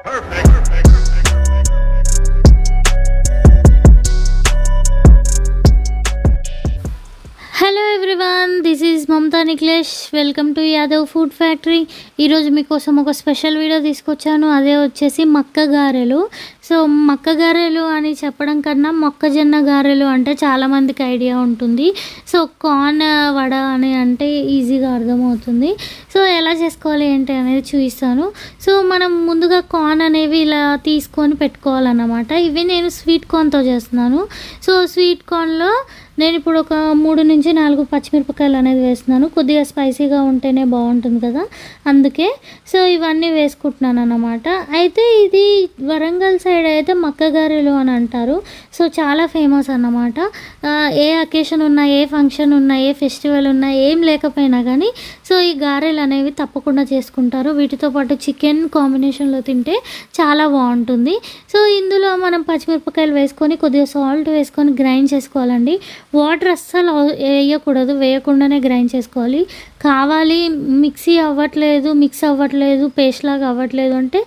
Hello everyone, this is Mamata Nikhilesh. Welcome to Yadav food factory. ఈరోజు మీకోసం ఒక స్పెషల్ వీడియో తీసుకొచ్చాను. అదే వచ్చేసి మక్క గారెలు. సో మక్క గారెలు అని చెప్పడం కన్నా మొక్కజొన్న గారెలు అంటే చాలామందికి ఐడియా ఉంటుంది. సో కార్న్ వడ అని అంటే ఈజీగా అర్థమవుతుంది. సో ఎలా చేసుకోవాలి ఏంటి అనేది చూపిస్తాను. సో మనం ముందుగా కార్న్ అనేవి ఇలా తీసుకొని పెట్టుకోవాలన్నమాట. ఇవి నేను స్వీట్ కార్న్తో చేస్తున్నాను. సో స్వీట్ కార్న్లో నేను ఇప్పుడు ఒక 3 నుంచి 4 పచ్చిమిరపకాయలు అనేది వేస్తున్నాను. కొద్దిగా స్పైసీగా ఉంటేనే బాగుంటుంది కదా, అందుకే. సో ఇవన్నీ వేసుకుంటున్నాను అన్నమాట. అయితే ఇది వరంగల్ సైడ్ అయితే మక్క గారెలు అని అంటారు. సో చాలా ఫేమస్ అన్నమాట. ఏ అకేషన్ ఉన్నా, ఏ ఫంక్షన్ ఉన్నా, ఏ ఫెస్టివల్ ఉన్నా, ఏం లేకపోయినా కానీ సో ఈ గారెలు అనేవి తప్పకుండా చేసుకుంటారు. వీటితో పాటు చికెన్ కాంబినేషన్లో తింటే చాలా బాగుంటుంది. సో ఇందులో మనం పచ్చిమిరపకాయలు వేసుకొని కొద్దిగా సాల్ట్ వేసుకొని గ్రైండ్ చేసుకోవాలండి. వాటర్ అస్సలు వేయకూడదు, వేయకుండానే గ్రైండ్ చేసుకోవాలి. కావాలి మిక్స్ అవ్వట్లేదు, పేస్ట్ లాగా అవ్వట్లేదు అంటే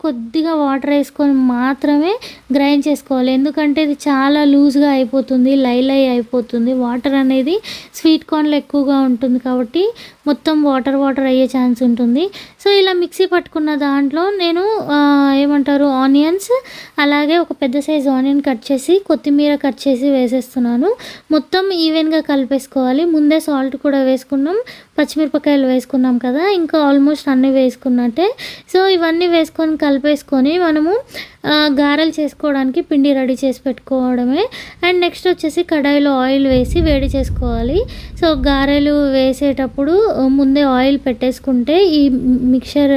కొద్దిగా వాటర్ వేసుకొని మాత్రమే గ్రైండ్ చేసుకోవాలి. ఎందుకంటే ఇది చాలా లూజ్గా అయిపోతుంది, లై అయిపోతుంది. వాటర్ అనేది స్వీట్ కార్న్లో ఎక్కువగా ఉంటుంది కాబట్టి మొత్తం వాటర్ అయ్యే ఛాన్స్ ఉంటుంది. సో ఇలా మిక్సీ పట్టుకున్న దాంట్లో నేను ఆనియన్స్, అలాగే ఒక పెద్ద సైజు ఆనియన్ కట్ చేసి, కొత్తిమీర కట్ చేసి వేసేస్తున్నాను. మొత్తం ఈవెన్గా కలిపేసుకోవాలి. ముందే సాల్ట్ కూడా వేసుకున్నాం, పచ్చిమిరపకాయలు వేసుకున్నాం కదా, ఇంకా ఆల్మోస్ట్ అన్నీ వేసుకున్నట్టే. సో ఇవన్నీ వేసుకొని కలిపేసుకొని మనము గారెలు చేసుకోవడానికి పిండి రెడీ చేసి పెట్టుకోవడమే. అండ్ నెక్స్ట్ వచ్చేసి కడాయిలో ఆయిల్ వేసి వేడి చేసుకోవాలి. సో గారెలు వేసేటప్పుడు ముందే ఆయిల్ పెట్టేసుకుంటే, ఈ మిక్చర్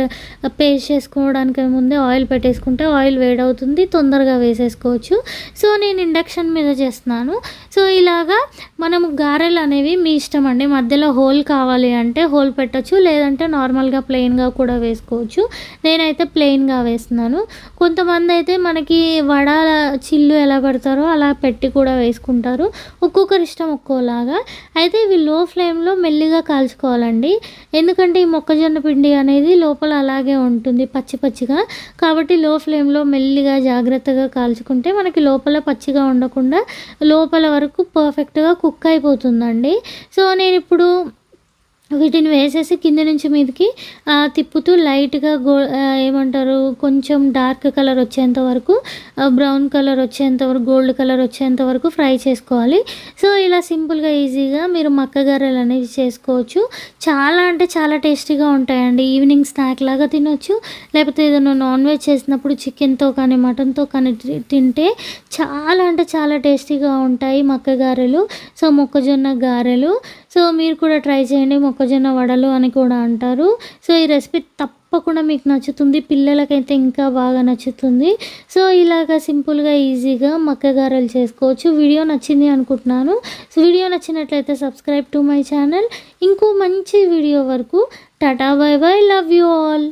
పేస్ట్ చేసుకోవడానికి ముందే ఆయిల్ పెట్టేసుకుంటే ఆయిల్ వేడవుతుంది, తొందరగా వేసేసుకోవచ్చు. సో నేను ఇండక్షన్ మీద చేస్తున్నాను. సో ఇలాగా మనము గారెలు అనేవి మీ ఇష్టం అండి. మధ్యలో హోల్ కావాలి అంటే హోల్ పెట్టచ్చు, లేదంటే నార్మల్గా ప్లెయిన్గా కూడా వేసుకోవచ్చు. నేనైతే ప్లెయిన్గా వేస్తున్నాను. కొంతమంది అయితే మనకి వడ చిల్లు ఎలా పెడతారో అలా పెట్టి కూడా వేసుకుంటారు. ఒక్కొక్కరి ఇష్టం ఒక్కోలాగా. అయితే ఇవి లో ఫ్లేమ్లో మెల్లిగా కాల్చుకోవాలండి. ఎందుకంటే ఈ మొక్కజొన్న పిండి అనేది లోపల అలాగే ఉంటుంది పచ్చిగా. కాబట్టి లో ఫ్లేమ్లో మెల్లిగా జాగ్రత్తగా కాల్చుకుంటే మనకి లోపల పచ్చిగా ఉండకుండా లోపల వరకు పర్ఫెక్ట్గా కుక్ అయిపోతుందండి. సో నేను ఇప్పుడు వీటిని వేసేసి కింద నుంచి మీదకి తిప్పుతూ లైట్గా కొంచెం డార్క్ కలర్ వచ్చేంత వరకు, బ్రౌన్ కలర్ వచ్చేంత వరకు, గోల్డ్ కలర్ వచ్చేంత వరకు ఫ్రై చేసుకోవాలి. సో ఇలా సింపుల్గా ఈజీగా మీరు మక్క గారెలు అనేవి చేసుకోవచ్చు. చాలా అంటే చాలా టేస్టీగా ఉంటాయండి. ఈవినింగ్ స్నాక్ లాగా తినొచ్చు, లేకపోతే ఏదైనా నాన్ వెజ్ చేసినప్పుడు చికెన్తో కానీ మటన్తో కానీ తింటే చాలా అంటే చాలా టేస్టీగా ఉంటాయి మక్క గారెలు. సో మొక్కజొన్న గారెలు. సో మీరు కూడా ట్రై చేయండి. మొక్కజొన్న వడలు అని కూడా అంటారు. సో ఈ రెసిపీ తప్పకుండా మీకు నచ్చుతుంది, పిల్లలకైతే ఇంకా బాగా నచ్చుతుంది. సో ఇలాగా సింపుల్గా ఈజీగా మక్క గారెలు చేసుకోవచ్చు. వీడియో నచ్చింది అనుకుంటున్నాను. సో వీడియో నచ్చినట్లయితే సబ్స్క్రైబ్ టు మై ఛానల్. ఇంకో మంచి వీడియో వరకు Tata, by by, love you all.